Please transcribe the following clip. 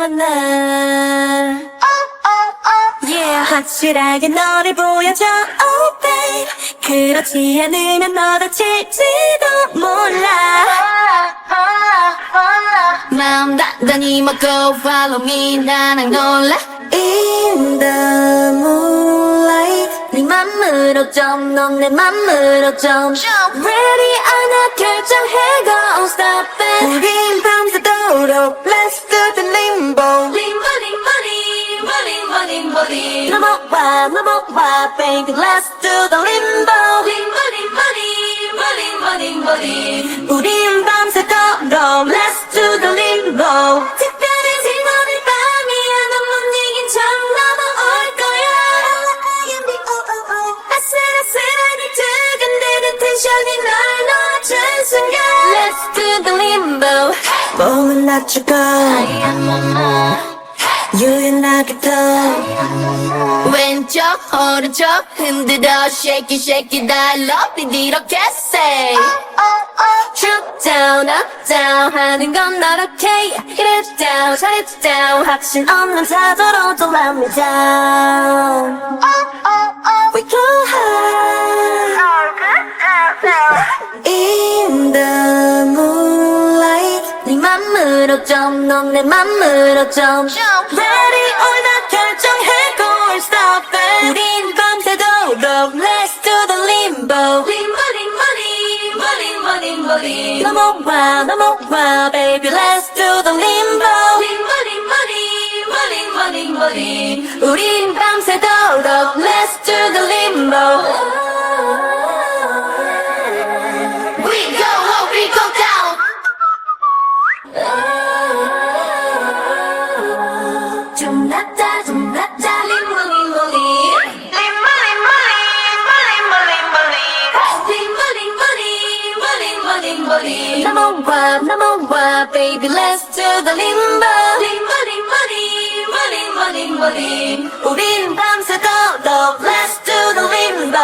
만나. Yeah, 확실하게 너를 보여줘, oh babe. 그렇지 않으면 너 다칠지도 몰라. 마음 단단히 먹고 follow me, 나랑 놀라. In the moonlight, 네 맘으로 좀, 넌 내 맘으로 좀. Ready or not 결정해, go stop it. 우린 밤새도록 let's do the limbo. Limbo, limbo, limbo, limbo, limbo, limbo. 넘어와, baby, let's do the limbo. Limbo, limbo, limbo, limbo, limbo, limbo. 우린 밤새도록 let's do the limbo. 특별해진 오늘 밤이야, 넌 못 이긴 척 너도 올 거야. 아슬아슬하게 두근대는 텐션이 널 놓아준 순간 let's do the limbo. 몸은 낮추고 유연하게 더 왼쪽 오른쪽 흔들어 shake it I love it 이렇게 say Trip down up down 하는 건 not okay. Hit it down shut it down 확신 없는 태도로도 let me down. We go high in the moonlight. 네 맘으로 좀, 넌 내 맘으로 좀. Ready or not 결정해 go stop it. 우린 밤새도록 let's do the limbo. Limbo, limbo, limbo, limbo, limbo, limbo. 넘어와, baby, let's do the limbo. Limbo, limbo, limbo, limbo, limbo, limbo. 우린 밤새도록 let's do the limbo. We go up, we go down. 좀 낫자, limbo, limbo, limbo. Limbo, limbo, limbo, limbo, limbo, limbo. Limbo, limbo, limbo, limbo, limbo, limbo. 넘어와, baby, let's do the limbo. Limbo, limbo, limbo, limbo, limbo, limbo. 우린 밤새도록 let's do the limbo.